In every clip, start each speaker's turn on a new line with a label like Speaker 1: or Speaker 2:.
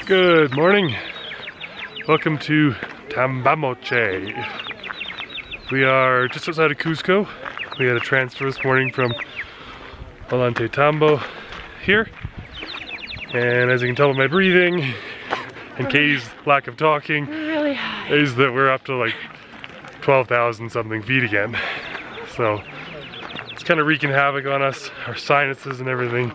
Speaker 1: Good morning. Welcome to Tambamoche. We are just outside of Cusco. We had a transfer this morning from Ollantaytambo here. And as you can tell by my breathing and Katie's lack of talking,
Speaker 2: really high.
Speaker 1: Is that we're up to like 12,000 something feet again. So it's kind of wreaking havoc on us, our sinuses and everything.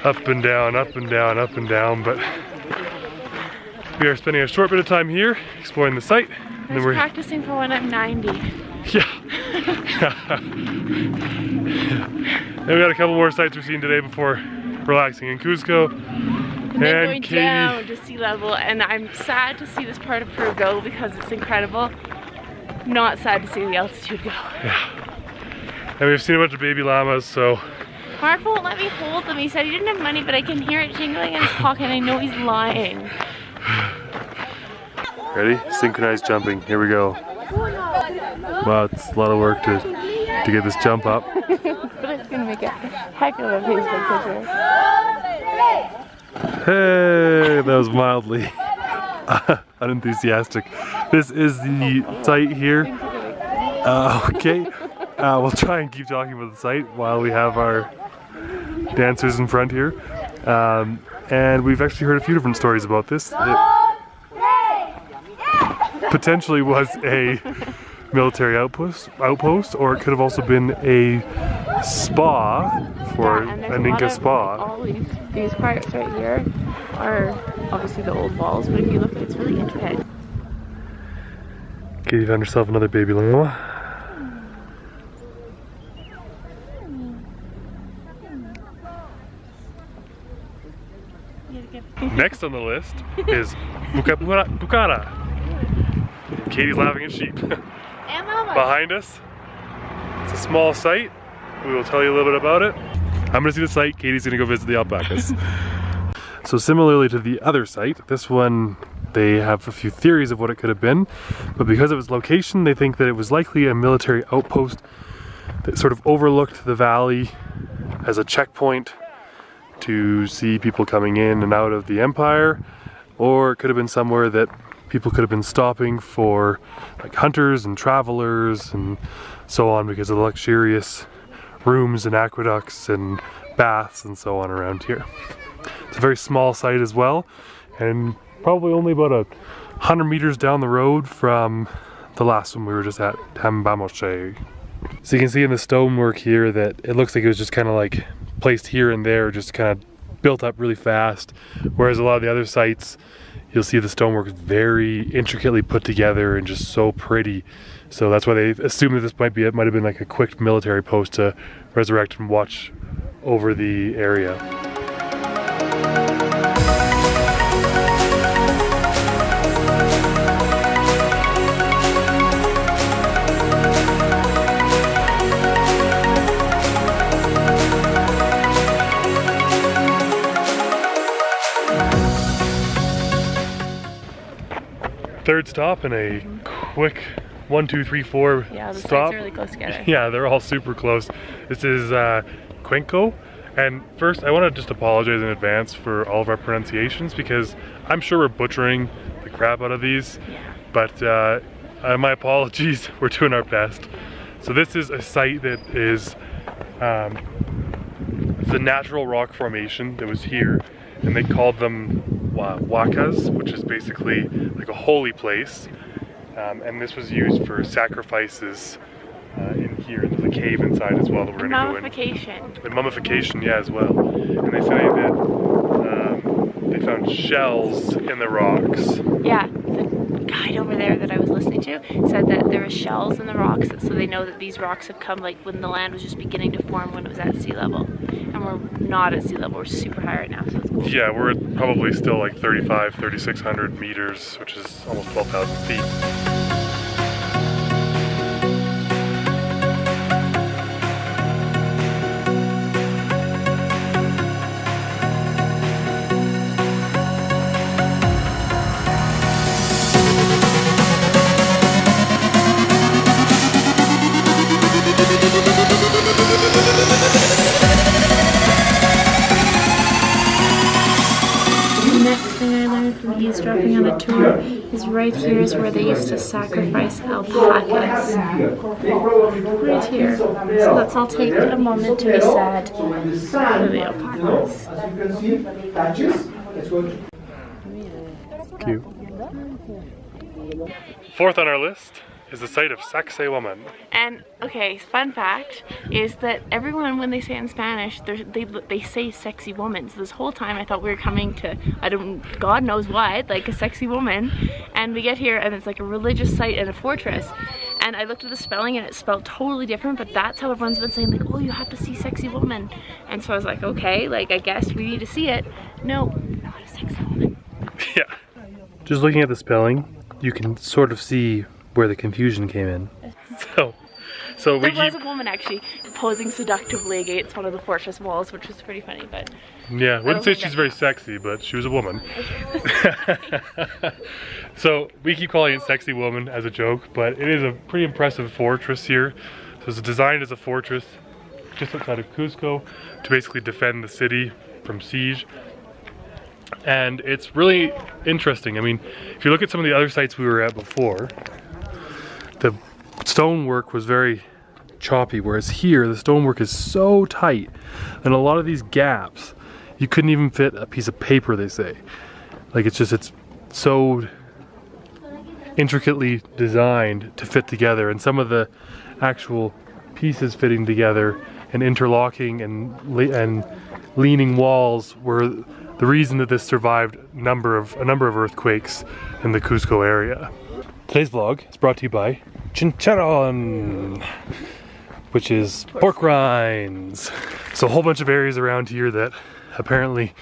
Speaker 1: Up and down, up and down, up and down, but we are spending a short bit of time here exploring the site.
Speaker 2: And then we're practicing for when I'm 90.
Speaker 1: Yeah. And we got a couple more sites we're seeing today before relaxing in Cusco.
Speaker 2: And then going down to sea level, and I'm sad to see this part of Peru go because it's incredible. Not sad to see the altitude go.
Speaker 1: Yeah. And we've seen a bunch of baby llamas, so.
Speaker 2: Mark won't let me hold them. He said he didn't have money, but I can hear it jingling in his pocket and I know he's lying.
Speaker 1: Ready? Synchronized jumping. Here we go. Wow, it's a lot of work to get this jump up.
Speaker 2: But it's gonna make a heck of a Facebook picture.
Speaker 1: Hey, that was mildly unenthusiastic. This is the site here. Okay, we'll try and keep talking about the site while we have our dancers in front here. And we've actually heard a few different stories about this. It potentially was a military outpost, or it could have also been a spa for an Inca spa.
Speaker 2: All these parts right here are obviously the old walls, but if you look, it's really intricate.
Speaker 1: Katie found herself another baby llama. Next on the list is Bucara. Katie's laughing at sheep. Behind us, it's a small site. We will tell you a little bit about it. I'm gonna see the site, Katie's gonna go visit the alpacas. So similarly to the other site, this one, they have a few theories of what it could have been, but because of its location, they think that it was likely a military outpost that sort of overlooked the valley as a checkpoint to see people coming in and out of the empire, or it could have been somewhere that people could have been stopping for like hunters and travelers and so on because of the luxurious rooms and aqueducts and baths and so on around here. It's a very small site as well, and probably only about 100 meters down the road from the last one we were just at, Tambamoche. So you can see in the stonework here that it looks like it was just kind of like placed here and there, just kind of built up really fast, whereas a lot of the other sites you'll see the stonework is very intricately put together and just so pretty. So that's why they assume that this might have been like a quick military post to resurrect and watch over the area. Third stop and a quick 1, 2, 3, 4
Speaker 2: yeah, the
Speaker 1: stop.
Speaker 2: sites are really close together.
Speaker 1: Yeah, they're all super close. This is Cuenco. And first, I want to just apologize in advance for all of our pronunciations because I'm sure we're butchering the crap out of these.
Speaker 2: Yeah.
Speaker 1: But my apologies, we're doing our best. So this is a site that is the natural rock formation that was here, and they called them Huacas, which is basically like a holy place, and this was used for sacrifices in here. There's a cave inside as well that we're going to go in.
Speaker 2: Mummification. And
Speaker 1: mummification, yeah, as well. And they say that they found shells in the rocks.
Speaker 2: Yeah, the guide over there that I was listening to said that there were shells in the rocks, so they know that these rocks have come like when the land was just beginning to form when it was at sea level. And we're not at sea level, we're super high right now, so it's cool.
Speaker 1: Yeah, we're at probably still like 3,600 meters, which is almost 12,000 feet.
Speaker 2: The next thing I learned from embarking on a tour is right here is where they used to sacrifice alpacas. Right here. So let's all take a moment to be sad for the alpacas.
Speaker 1: Cute. Fourth on our list is the site of Sexy Woman.
Speaker 2: And okay, fun fact is that everyone, when they say in Spanish, they say sexy woman. So this whole time I thought we were coming to, God knows why, like a sexy woman. And we get here and it's like a religious site and a fortress. And I looked at the spelling and it's spelled totally different, but that's how everyone's been saying, like, oh, you have to see sexy woman. And so I was like, okay, like I guess we need to see it. No, not a sexy woman.
Speaker 1: Yeah. Just looking at the spelling, you can sort of see where the confusion came in. So
Speaker 2: there was a woman actually posing seductively against one of the fortress walls, which was pretty funny, but...
Speaker 1: Yeah, I wouldn't say she's very sexy, but she was a woman. So we keep calling it Sexy Woman as a joke, but it is a pretty impressive fortress here. So it's designed as a fortress just outside of Cusco to basically defend the city from siege. And it's really interesting. I mean, if you look at some of the other sites we were at before, the stonework was very choppy, whereas here the stonework is so tight, and a lot of these gaps you couldn't even fit a piece of paper, they say. Like it's so intricately designed to fit together, and some of the actual pieces fitting together and interlocking and leaning walls were the reason that this survived a number of earthquakes in the Cusco area. Today's vlog is brought to you by Chincharon, which is pork rinds. So a whole bunch of areas around here that apparently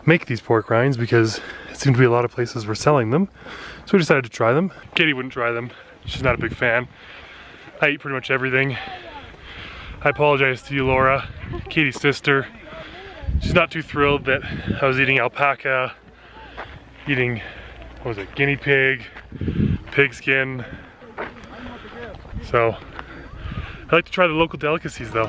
Speaker 1: make these pork rinds because it seemed to be a lot of places were selling them. So we decided to try them. Katie wouldn't try them. She's not a big fan. I eat pretty much everything. I apologize to you, Laura, Katie's sister. She's not too thrilled that I was eating alpaca, eating, what was it, guinea pig, pig skin. So, I like to try the local delicacies though.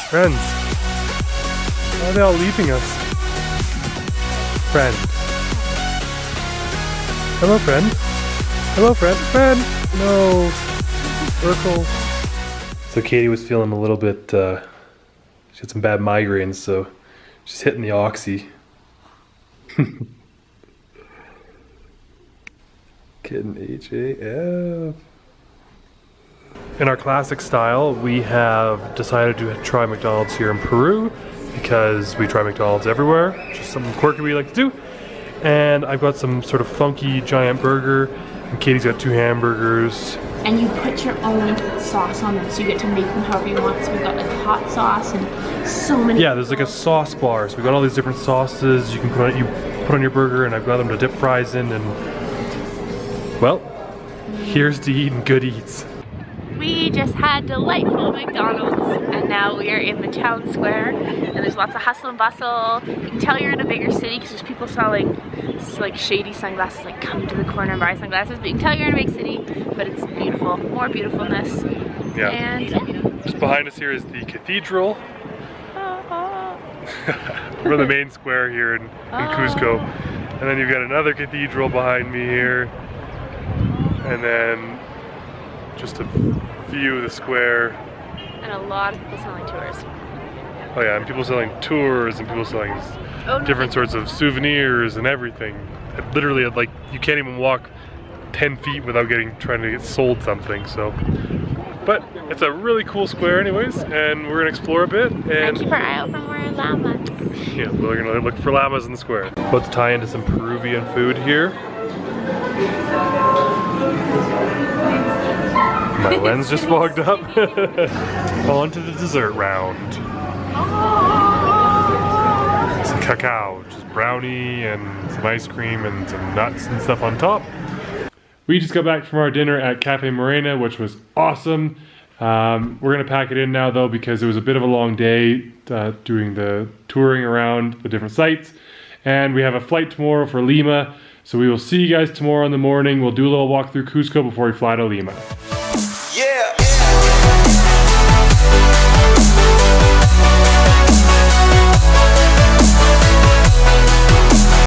Speaker 1: Friends. Why are they all leaving us? Friend. Hello, friend. Hello, friend. Friend! No. Circle. So Katie was feeling a little bit, she had some bad migraines, so she's hitting the oxy. Kitten HAF. In our classic style, we have decided to try McDonald's here in Peru because we try McDonald's everywhere. Just something quirky we like to do. And I've got some sort of funky giant burger, and Katie's got 2 hamburgers.
Speaker 2: And you put your own sauce on them, so you get to make them however you want. So we've got like hot sauce and so many.
Speaker 1: Yeah, there's like a sauce bar. So we got all these different sauces you can put on your burger, and I've got them to dip fries in. And well, here's to eating good eats.
Speaker 2: We just had delightful McDonald's, and now we are in the town square, and there's lots of hustle and bustle. You can tell you're in a bigger city because there's people selling like shady sunglasses, like come to the corner and buy sunglasses, but you can tell you're in a big city, but it's beautiful, more beautifulness.
Speaker 1: Yeah.
Speaker 2: And yeah.
Speaker 1: Just behind us here is the cathedral. We're in the main square here in Cusco, and then you've got another cathedral behind me here, and then just a view of the square.
Speaker 2: And a lot of people selling tours.
Speaker 1: Oh yeah, and people selling tours and people selling different sorts of souvenirs and everything. Literally, like, you can't even walk 10 feet without trying to get sold something, so But it's a really cool square anyways, and we're gonna explore a bit. And
Speaker 2: keep our eye out for more llamas.
Speaker 1: yeah, we're gonna look for llamas in the square. Let's tie into some Peruvian food here. My lens just fogged up. On to the dessert round. Some cacao, just brownie and some ice cream and some nuts and stuff on top. We just got back from our dinner at Cafe Morena, which was awesome. We're gonna pack it in now though because it was a bit of a long day doing the touring around the different sites. And we have a flight tomorrow for Lima. So we will see you guys tomorrow in the morning. We'll do a little walk through Cusco before we fly to Lima. Yeah.